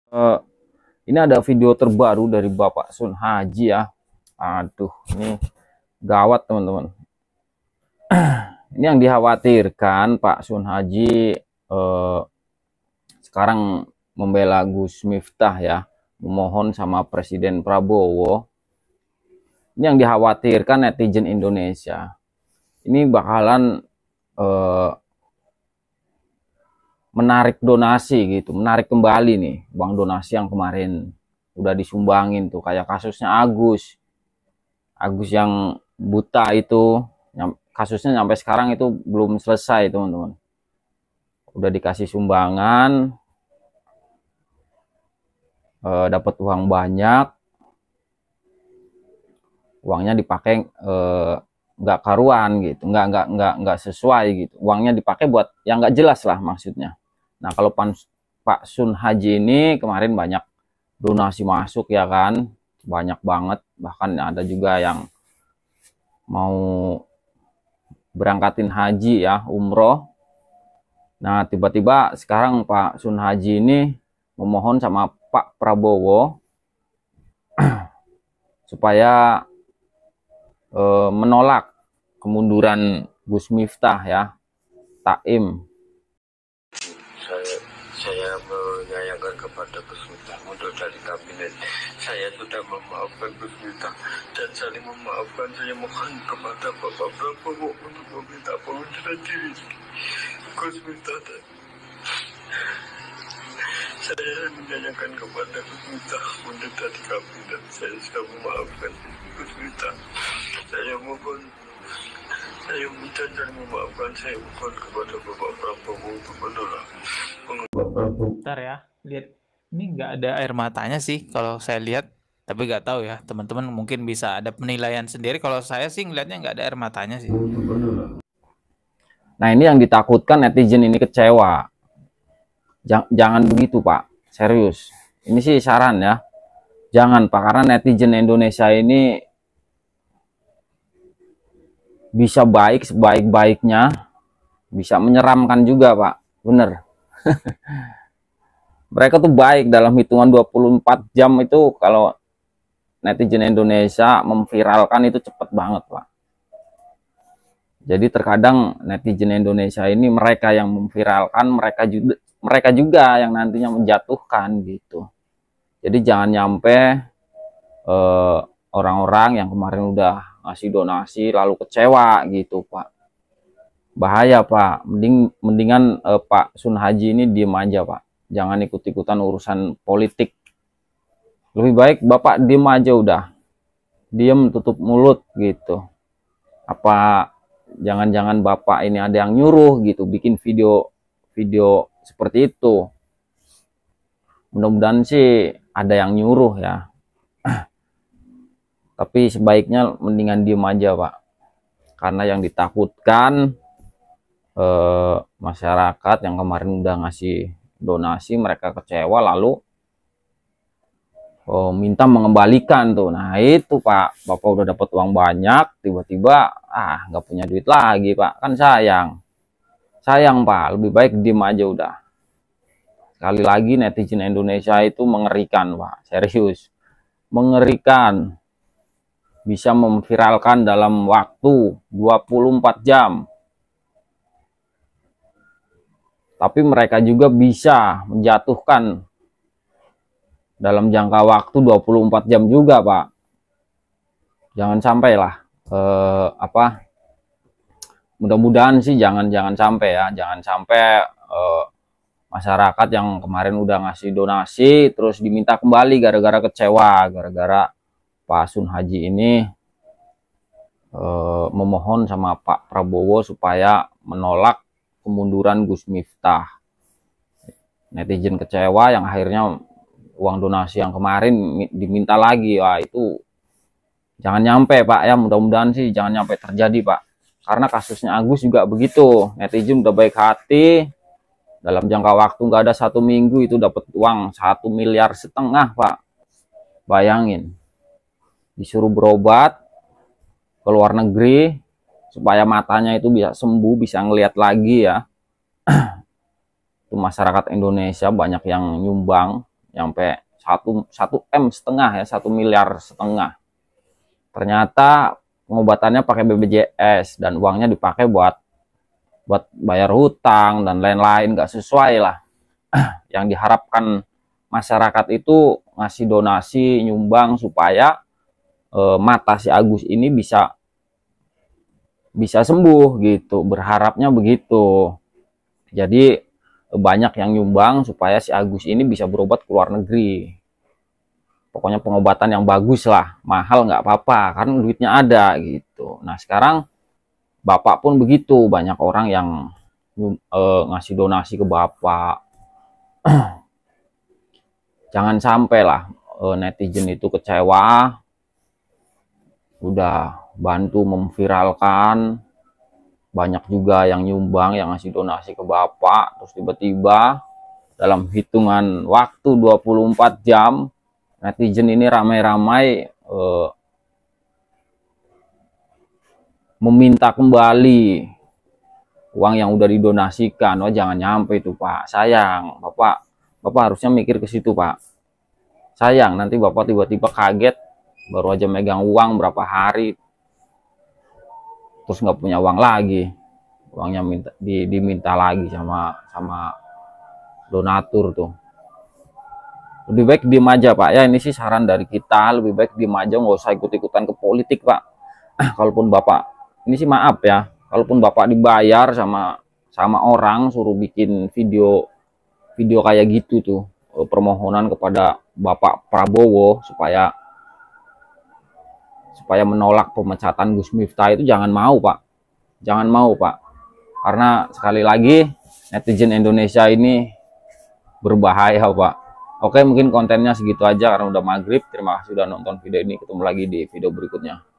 Eh, ini ada video terbaru dari Bapak Sun Haji ya. Aduh, ini gawat teman-teman. Ini yang dikhawatirkan Pak Sun Haji sekarang membela Gus Miftah ya, memohon sama Presiden Prabowo. Ini yang dikhawatirkan netizen Indonesia. Ini bakalan menarik donasi gitu, menarik kembali nih uang donasi yang kemarin udah disumbangin tuh, kayak kasusnya Agus yang buta itu, kasusnya sampai sekarang itu belum selesai teman-teman. Udah dikasih sumbangan, dapat uang banyak, uangnya dipakai nggak karuan gitu, nggak sesuai gitu. Uangnya dipakai buat yang nggak jelas lah maksudnya. Nah kalau Pak Sun Haji ini kemarin banyak donasi masuk ya kan, banyak banget, bahkan ada juga yang mau berangkatin haji ya, umroh. Nah tiba-tiba sekarang Pak Sun Haji ini memohon sama Pak Prabowo supaya menolak kemunduran Gus Miftah ya, Taim. Saya menyayangkan kepada Gus Miftah mundur dari kabinet. Saya sudah memaafkan Gus Miftah dan saling memaafkan. Saya mohon kepada Bapak Prabowo untuk meminta pengunduran diri Gus Miftah. Saya menyayangkan kepada Gus Miftah mundur dari kabinet. Saya sudah memaafkan Gus Miftah. Saya mohon, saya minta dan memaafkan. Saya mohon kepada Bapak Prabowo untuk menolak. Bentar ya, lihat ini nggak ada air matanya sih kalau saya lihat, tapi nggak tahu ya teman-teman, mungkin bisa ada penilaian sendiri. Kalau saya sih ngelihatnya nggak ada air matanya sih. Nah ini yang ditakutkan netizen ini kecewa. Jangan begitu Pak, serius. Ini sih saran ya, jangan Pak, karena netizen Indonesia ini bisa baik sebaik-baiknya, bisa menyeramkan juga Pak, bener. Mereka tuh baik dalam hitungan 24 jam itu, kalau netizen Indonesia memviralkan itu cepet banget Pak. Jadi terkadang netizen Indonesia ini mereka yang memviralkan, mereka juga yang nantinya menjatuhkan gitu. Jadi jangan nyampe orang-orang yang kemarin udah ngasih donasi lalu kecewa gitu Pak. Bahaya Pak, mendingan Pak Sun Haji ini diem aja Pak, jangan ikut-ikutan urusan politik. Lebih baik Bapak diem aja udah, diem tutup mulut gitu. Apa jangan-jangan Bapak ini ada yang nyuruh gitu bikin video seperti itu. Mudah-mudahan sih ada yang nyuruh ya. Tapi sebaiknya mendingan diem aja Pak, karena yang ditakutkan masyarakat yang kemarin udah ngasih donasi, mereka kecewa lalu minta mengembalikan tuh. Nah itu Pak, Bapak udah dapat uang banyak, tiba-tiba nggak punya duit lagi Pak, kan sayang Pak. Lebih baik diem aja udah. Sekali lagi netizen Indonesia itu mengerikan Pak, serius mengerikan, bisa memviralkan dalam waktu 24 jam. Tapi mereka juga bisa menjatuhkan dalam jangka waktu 24 jam juga Pak. Jangan sampai lah, mudah-mudahan sih jangan sampai ya, jangan sampai masyarakat yang kemarin udah ngasih donasi terus diminta kembali gara-gara kecewa, gara-gara Pak Sun Haji ini memohon sama Pak Prabowo supaya menolak kemunduran Gus Miftah. Netizen kecewa yang akhirnya uang donasi yang kemarin diminta lagi. Wah itu jangan nyampe Pak ya, mudah-mudahan sih jangan nyampe terjadi Pak, karena kasusnya Agus juga begitu. Netizen udah baik hati, dalam jangka waktu nggak ada 1 minggu itu dapat uang 1,5 miliar Pak. Bayangin, disuruh berobat ke luar negeri supaya matanya itu bisa sembuh, bisa ngelihat lagi ya. Itu masyarakat Indonesia banyak yang nyumbang nyampe 1,5 M ya, 1,5 miliar. Ternyata pengobatannya pakai BPJS dan uangnya dipakai buat bayar hutang dan lain-lain, nggak sesuai lah. Yang diharapkan masyarakat itu ngasih donasi, nyumbang supaya mata si Agus ini bisa sembuh gitu, berharapnya begitu. Jadi banyak yang nyumbang supaya si Agus ini bisa berobat ke luar negeri. Pokoknya pengobatan yang bagus lah, mahal nggak apa-apa karena duitnya ada gitu. Nah sekarang Bapak pun begitu, banyak orang yang ngasih donasi ke Bapak. Jangan sampai lah netizen itu kecewa, udah bantu memviralkan, banyak juga yang nyumbang, yang ngasih donasi ke Bapak, terus tiba-tiba dalam hitungan waktu 24 jam netizen ini ramai-ramai meminta kembali uang yang udah didonasikan. Oh jangan nyampe itu Pak, sayang. Bapak harusnya mikir ke situ Pak, sayang nanti Bapak tiba-tiba kaget, baru aja megang uang berapa hari terus nggak punya uang lagi, uangnya diminta lagi sama donatur tuh. Lebih baik diem aja Pak ya, ini sih saran dari kita, lebih baik diem aja, nggak usah ikut-ikutan ke politik Pak. Kalaupun Bapak, ini sih maaf ya, kalaupun Bapak dibayar sama orang suruh bikin video kayak gitu tuh, permohonan kepada Bapak Prabowo supaya menolak pemecatan Gus Miftah, itu jangan mau Pak, jangan mau Pak, karena sekali lagi netizen Indonesia ini berbahaya Pak. Oke, mungkin kontennya segitu aja karena udah maghrib. Terima kasih sudah nonton video ini, ketemu lagi di video berikutnya.